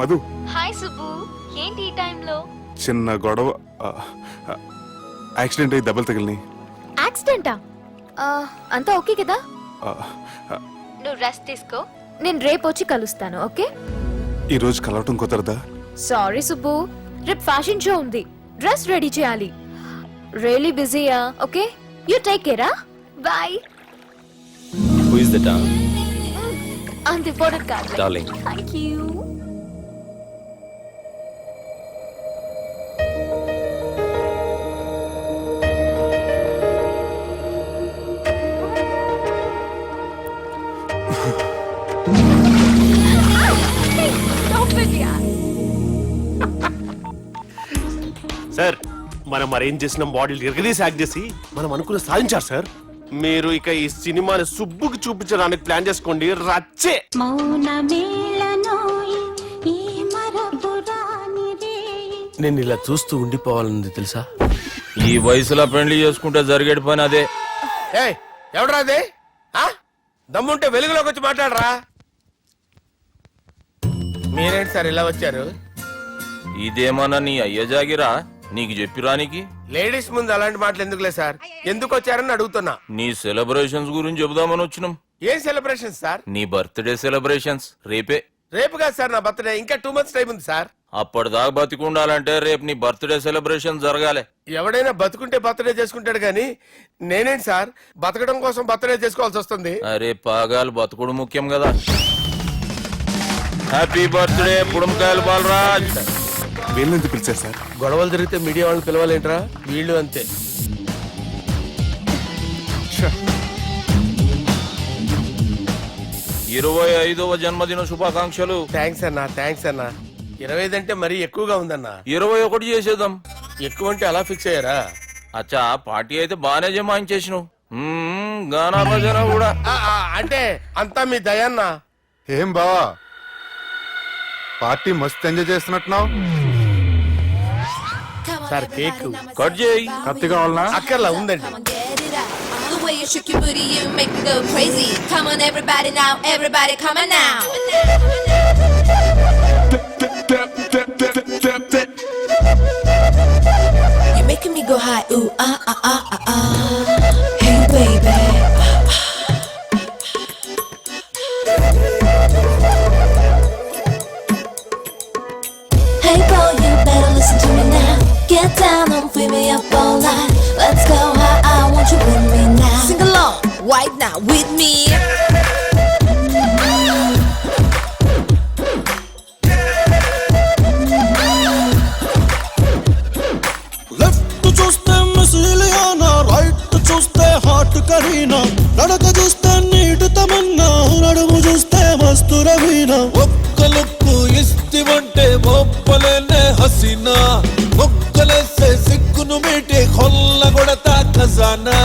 Madhu. Hi Subbu, ఏంటి ఈ టైంలో? చిన్న గొడవ, యాక్సిడెంట్ అయ్యి దెబ్బలు తగిలినాయి. యాక్సిడెంటా? అంతా ఓకే కదా? నువ్వు రెస్ట్ తీసుకో, నేను రేపు వచ్చి కలుస్తాను. ఓకే? ఈ రోజు కలవటం కుదరదా? సారీ సుబ్బు, రేపు ఫ్యాషన్ షో ఉంది, డ్రెస్ రెడీ చేయాలి. రియలీ బిజీయా? Okay, you take care. Bye. Who is the darling? అంత ఇంపార్టెంట్ కాదు. Darling. Thank you. సార్, మనం అరేంజ్ చేసిన మోడల్ ఎరగదీసి యాక్ట్ చేసి మనం అనుకున్న సాధించారు సార్. మీరు ఇక ఈ సినిమాని సుబ్బుకి చూపించడానికి ప్లాన్ చేసుకోండి. రచ్చే. నేను ఇలా చూస్తూ ఉండిపోవాలని తెలుసా? ఈ వయసులో పెళ్లి చేసుకుంటే జరిగేటి పని అదే. ఎవడరా అదే? దమ్ముంటే వెలుగులోకి వచ్చి మాట్లాడరా. మీరేంటి సార్ ఇలా వచ్చారు? ఇదేమన్నా నీ అయ్య జాగిరా నీకు చెప్పిరానికి? లేడీస్ ముందు అలాంటి మాటలు ఎందుకులే సార్, ఎందుకు వచ్చారని అడుగుతున్నా. నీ సెలబ్రేషన్స్ గురించి చెబుదామని వచ్చినాం. ఏం సెలబ్రేషన్ సార్? నీ బర్త్డే సెలబ్రేషన్స్ రేపే. రేపు కాదు సార్ నా బర్త్డే, ఇంకా 2 months టైం ఉంది సార్. అప్పటిదాకా బతికుండాలంటే రేపు నీ బర్త్డే సెలబ్రేషన్ జరగాలి. ఎవడైనా బతుకుంటే బర్త్డే చేసుకుంటాడు గాని నేనేంటి సార్ బతకడం కోసం బర్త్డే చేసుకోవాల్సి వస్తుంది? అరే పాగాలు బతుకుడు ముఖ్యం కదా. హ్యాపీ బర్త్డే పుడంకాయలు బాలరాజ్. వీళ్ళెందుకు పిలిచారు సార్? గొడవలు జరిగితే మీడియా వాళ్ళని పిలవాలేంట్రా? వీళ్ళు అంతే. 25వ జన్మదిన శుభాకాంక్షలు. థ్యాంక్స్ అన్నా, థ్యాంక్స్ అన్నా. 25 అంటే మరీ ఎక్కువగా ఉందన్నా. 21 చేసేద్దాం. ఎక్కువ అంటే అలా ఫిక్స్ అయ్యారా? అచ్చా, పార్టీ అయితే బానే జమాయించేసినావు. గానా భజన కూడా. అంటే అంతా మీ దయన్నా. ఏం బావా, పార్టీ మస్తు ఎంజాయ్ చేస్తున్నట్టున్నావు. సార్ కేక్ కట్ చేయి. కత్తి కావాలనా? అక్కర్లా, ఉందండి. The way you shook your booty, you make me go crazy. Come on, everybody now, everybody, come on now. You're making me go high, ooh, Hey, baby. Hey, boy, you better listen to me now. Get down and free me up all night. Let's go high, I want you with me now. Sing along, right now with me. Left చూస్తే మిసిలియానా, right చూస్తే hot Kareena, నడక చూస్తే నీటి తమన్నా, నడుము చూస్తే మస్తు రవీనా. ఒక్క look ఇస్తివంటే మొప్పలేనే Hasina, మొక్కలేసే సిగ్గును మీటి కొల్ల కొడతా ఖజానా.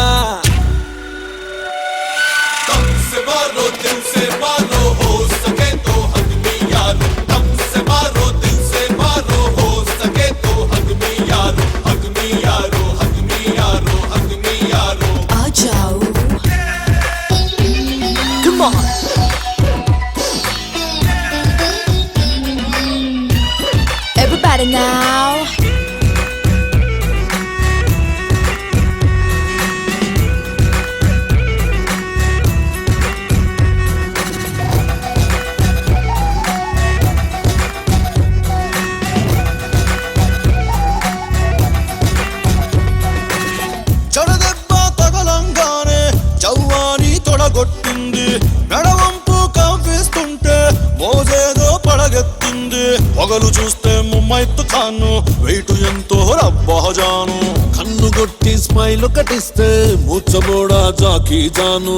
తమ్సే మారో దిల్ సే మారో, హో సకే తో హగ్ మీ యారో. తమ్సే మారో దిల్ సే మారో, హో సకే తో hug me arrow. Hug me arrow, hug me arrow, hug me arrow. Aa jao. Come on. Everybody now. చెడదెబ్బ తగలంగానే చవ్వాని తొడగొట్టింది, నడవంపు కంపిస్తుంటే మోజేదో పడగెత్తింది. పొగలు చూస్తే ముమ్మైత్తు ఖాను, వెయిటు ఎంతో రబ్బహజాను, కన్ను కొట్టి స్మైల్ కటిస్తే ముచ్చబోడా జాకీ జాను.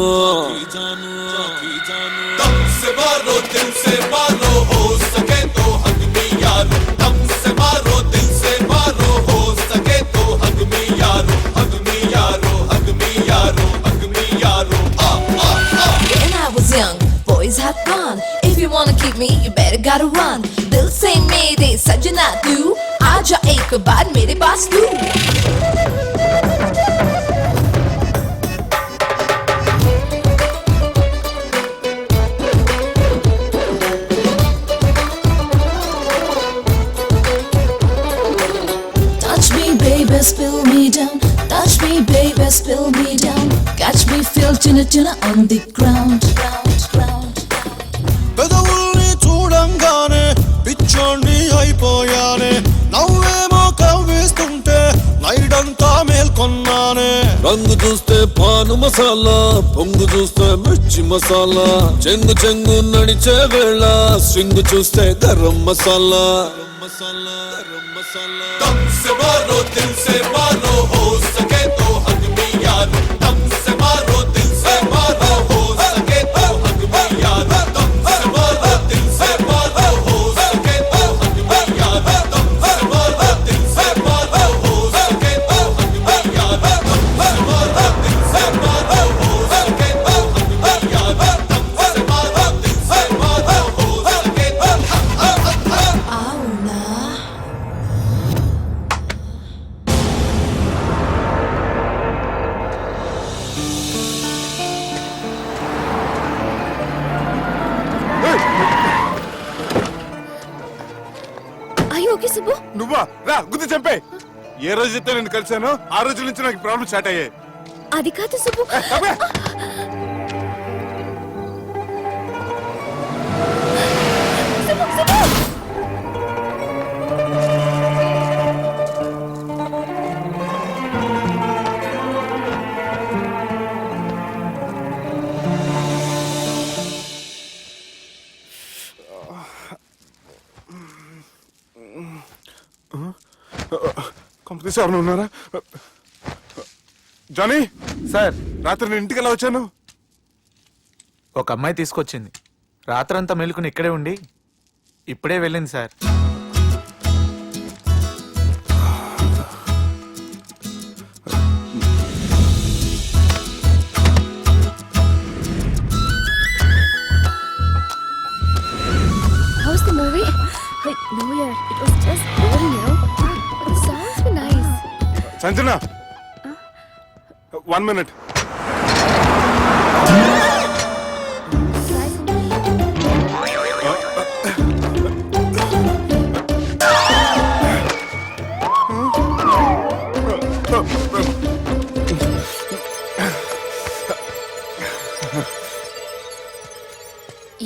తమ్సే మారో దిల్ సే మారో, హో సకే తో హగ్ మీ యారో. తమ్సే మారో దిల్ సే మారో, హో సకే తో hug me arrow. Hug me arrow, hug me arrow, hug me arrow. When I was young, boys had fun. If you wanna keep me, you better gotta run. Dil se mere sajna tu, aaja ek baar mere paas tu. tuna on the ground. పెదవుల్ని చూడంగానే పిచ్చోండి అయిపోయానే నవ్వేమో కవ్వేస్తుంటే నైడంతా మేల్కొన్నానే రంగు చూస్తే పాను మసాలా పొంగు చూస్తే మిర్చి మసాలా చెంగు చెంగు నడిచే వేళ swing చూస్తే గరం మసాలా दम से मारो दिल से मारो हो सके तो हक में यारो दम से मारो दिल से मारो हो सके तो हक में यारो दम से मारो दिल से मारो हो सके तो हक में यारो दम से मारो दिल से मारो हो सके तो हक में यारो दम से मारो दिल से मारो हो सके तो हक में यारो दम से मारो दिल से मारो हो सके तो Auna. అయ్యో ఓకే సుబ్బు. నువ్వా రా గుద్ది చంపే. ఏ రోజైతే నేను కలిశానో ఆ రోజు నుంచి నాకు ప్రాబ్లం స్టార్ట్ అయ్యాయి. అది కాదు సుబ్బు. అబ్బే! సుబ్బు, సుబ్బు. కంపెనీస్ ఎవరైనా ఉన్నారా? జానీ సార్, రాత్రి నేను ఇంటికి ఎలా వచ్చాను? ఒక అమ్మాయి తీసుకొచ్చింది. రాత్రంతా మెలుకుని ఇక్కడే ఉండి ఇప్పుడే వెళ్ళింది sir. How's the movie? Wait, no yaar, it was just boring, you know. The songs were nice. Sanjana 1 minute.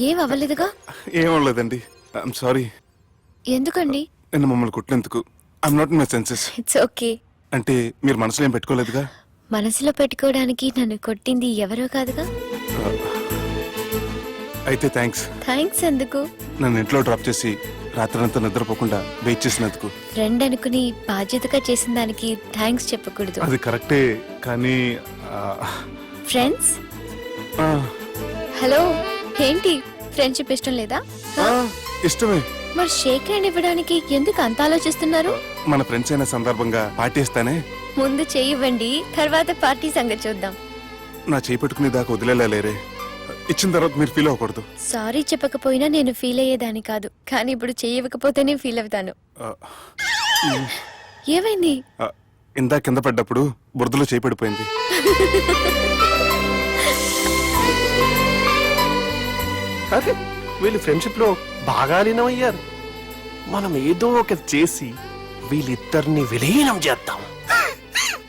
ఏం అవ్వలేదుగా? ఏం లేదండి. I'm sorry. ఎందుకండి? నిన్న మమ్మల్ని కుట్టినందుకు I'm not in my senses. It's okay. అంటే మీరు మనసులో ఏం పెట్టుకోలేదుగా? మనసులో పెట్టుకోవడానికి నన్ను కొట్టింది ఎవరో కాదుగా. అయితే థ్యాంక్స్. థ్యాంక్స్ ఎందుకు? నన్ను ఇంట్లో డ్రాప్ చేసి రాత్రంతా నిద్రపోకుండా వెయిట్ చేసినందుకు. ఫ్రెండ్ అనుకుని బాధ్యతగా చేసిన దానికి థ్యాంక్స్ చెప్పకూడదు. అది కరెక్టే కానీ ఫ్రెండ్స్ హలో, ఏంటి ఫ్రెండ్షిప్ ఇష్టం లేదా? ఇష్టమే. మరి షేక్ హ్యాండ్ ఇవ్వడానికి ఎందుకు అంత ఆలోచిస్తున్నారు? మన ఫ్రెండ్స్ అయిన సందర్భంగా పార్టీ ఇస్తానే. ముందు చెయ్యివ్వండి, తర్వాత పార్టీ సంగతి చూద్దాం. నా చేయి పెట్టుకునే దాకా వదిలేలా లేరే. ఇచ్చిన తర్వాత మీరు ఫీల్ అవ్వకూడదు. సారీ చెప్పకపోయినా నేను ఫీల్ అయ్యేదాన్ని కాదు, కానీ ఇప్పుడు చెయ్యకపోతేనే ఫీల్ అవుతాను. ఏమైంది? ఇందా కింద పడ్డప్పుడు బురదలో చేయి పడిపోయింది. అరే వీళ్ళు ఫ్రెండ్షిప్ లో బాగా లీనమయ్యారు. మనం ఏదో ఒకటి చేసి వీళ్ళిద్దరిని విలీనం చేద్దాం.